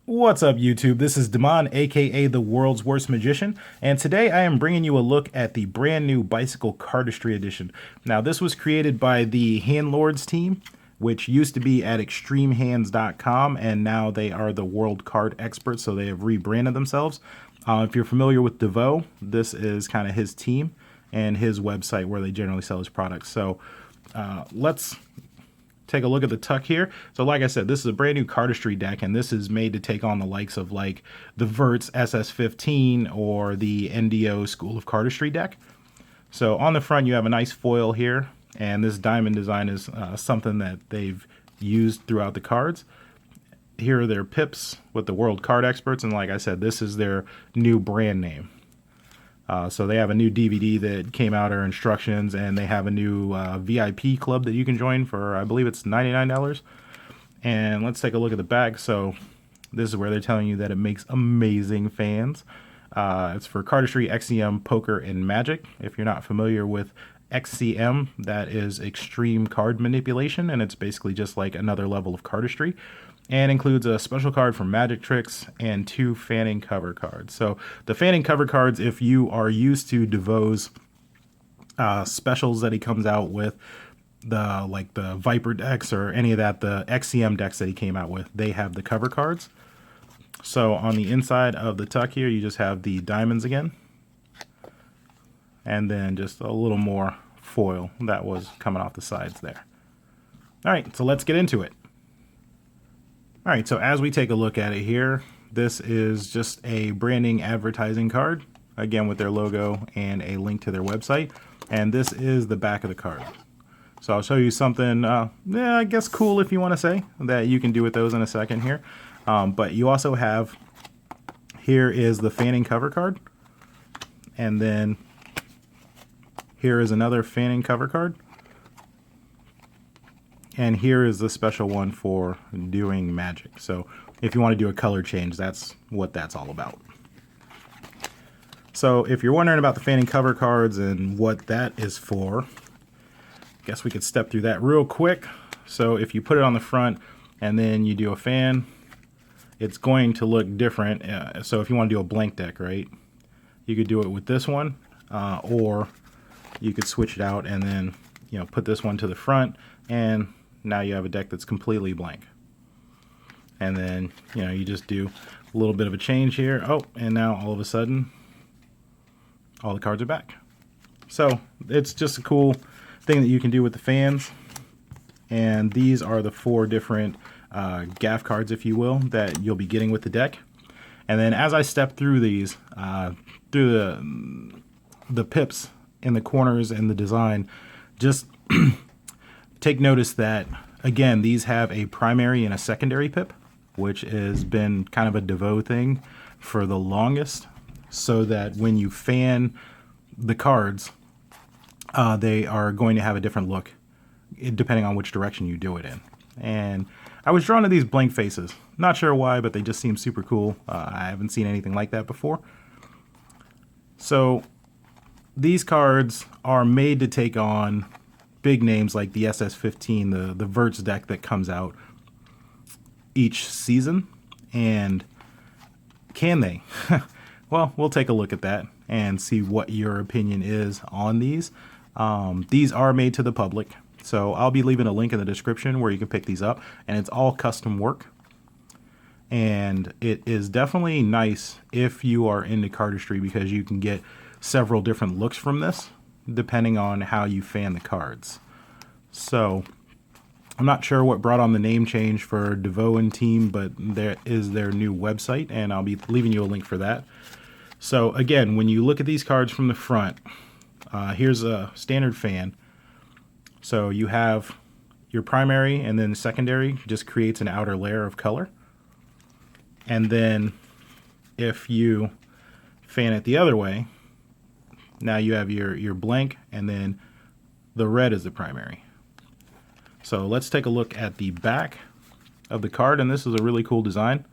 What's up, YouTube? This is Damon, aka the world's worst magician, and today I am bringing you a look at the brand new Bicycle Cardistry Edition. Now, this was created by the Handlords team, which used to be at extremehands.com, and now they are the world card experts, so they have rebranded themselves. If you're familiar with DeVoe, this is kind of his team and his website where they generally sell his products. So let's take a look at the tuck here. So like I said, this is a brand new cardistry deck, and this is made to take on the likes of like the Verts SS15 or the NDO School of Cardistry deck. So on the front you have a nice foil here, and this diamond design is something that they've used throughout the cards. Here are their pips with the world card experts, and like I said, this is their new brand name. So they have a new DVD that came out, or instructions, and they have a new VIP club that you can join for, I believe it's $99. And let's take a look at the back. So this is where they're telling you that it makes amazing fans. It's for Cardistry, XCM, Poker, and Magic. If you're not familiar with XCM, that is extreme card manipulation, and it's basically just like another level of cardistry, and includes a special card for magic tricks and 2 fanning cover cards. So the fanning cover cards, if you are used to DeVoe's specials that he comes out with, the Viper decks or any of that, the XCM decks that he came out with, they have the cover cards. So on the inside of the tuck here, you just have the diamonds again, and then just a little more foil that was coming off the sides there. All right, so let's get into it. All right, so as we take a look at it here, this is just a branding advertising card, again with their logo and a link to their website, and this is the back of the card. So I'll show you something, I guess cool, if you want to say, that you can do with those in a second here. But you also have, here is the fanning cover card, and then here is another fanning cover card. And here is the special one for doing magic. So if you want to do a color change, that's what that's all about. So if you're wondering about the fanning cover cards and what that is for, I guess we could step through that real quick. So if you put it on the front and then you do a fan, it's going to look different. So if you want to do a blank deck, right, you could do it with this one, or you could switch it out and then, you know, put this one to the front, and now you have a deck that's completely blank. And then, you know, you just do a little bit of a change here. Oh, and now all of a sudden, all the cards are back. So it's just a cool thing that you can do with the fans. And these are the 4 different gaff cards, if you will, that you'll be getting with the deck. And then as I step through these, through the pips in the corners and the design, just take notice that, again, these have a primary and a secondary pip, which has been kind of a DeVoe thing for the longest, so that when you fan the cards, they are going to have a different look depending on which direction you do it in. And I was drawn to these blank faces. Not sure why, but they just seem super cool. I haven't seen anything like that before. So these cards are made to take on big names like the SS15, the Verts deck that comes out each season. And can they? Well, we'll take a look at that and see what your opinion is on these. These are made to the public, so I'll be leaving a link in the description where you can pick these up, and it's all custom work. And it is definitely nice if you are into cardistry, because you can get several different looks from this depending on how you fan the cards. So I'm not sure what brought on the name change for DeVoe and team, but there is their new website, and I'll be leaving you a link for that. So again, when you look at these cards from the front, here's a standard fan. So you have your primary, and then secondary just creates an outer layer of color. And then if you fan it the other way, now you have your blank, and then the red is the primary. So let's take a look at the back of the card, and this is a really cool design.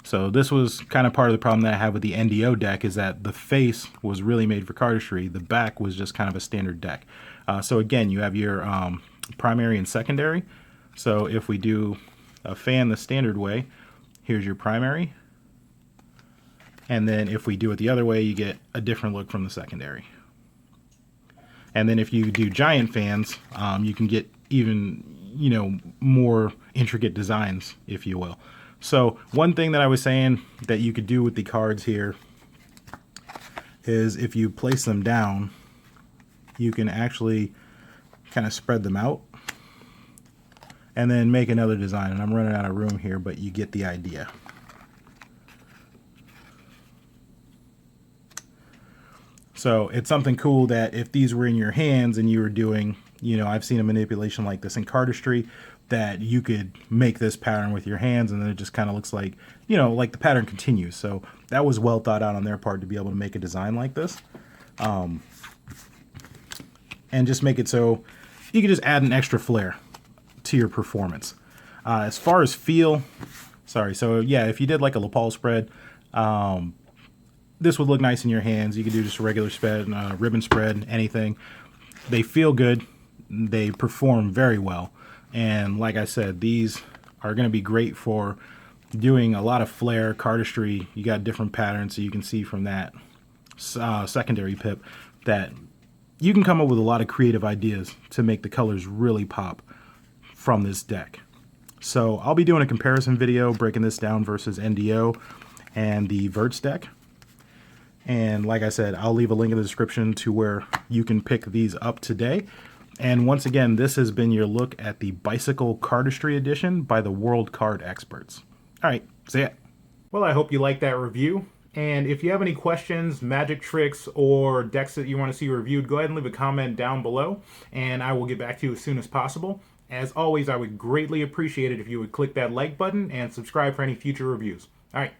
So this was kind of part of the problem that I have with the NDO deck, is that the face was really made for cardistry. The back was just kind of a standard deck. So again, you have your primary and secondary. So if we do a fan the standard way, here's your primary. And then if we do it the other way, you get a different look from the secondary. And then if you do giant fans, you can get even, you know, more intricate designs, if you will. So one thing that I was saying that you could do with the cards here is if you place them down, you can actually kind of spread them out and then make another design. And I'm running out of room here, but you get the idea. So it's something cool that if these were in your hands and you were doing, you know, I've seen a manipulation like this in Cardistry, that you could make this pattern with your hands and then it just kind of looks like, you know, like the pattern continues. So that was well thought out on their part to be able to make a design like this. And just make it so you can just add an extra flair to your performance. As far as feel, so yeah, if you did like a lapel spread, this would look nice in your hands. You could do just a regular spread, ribbon spread, anything. They feel good. They perform very well. And like I said, these are going to be great for doing a lot of flair, cardistry. You got different patterns, so you can see from that secondary pip that you can come up with a lot of creative ideas to make the colors really pop from this deck. So I'll be doing a comparison video breaking this down versus NDO and the Verts deck. And like I said, I'll leave a link in the description to where you can pick these up today. And once again, this has been your look at the Bicycle Cardistry Edition by the World Card Experts. All right, see ya. Well, I hope you liked that review. And if you have any questions, magic tricks, or decks that you want to see reviewed, go ahead and leave a comment down below, and I will get back to you as soon as possible. As always, I would greatly appreciate it if you would click that like button and subscribe for any future reviews. All right,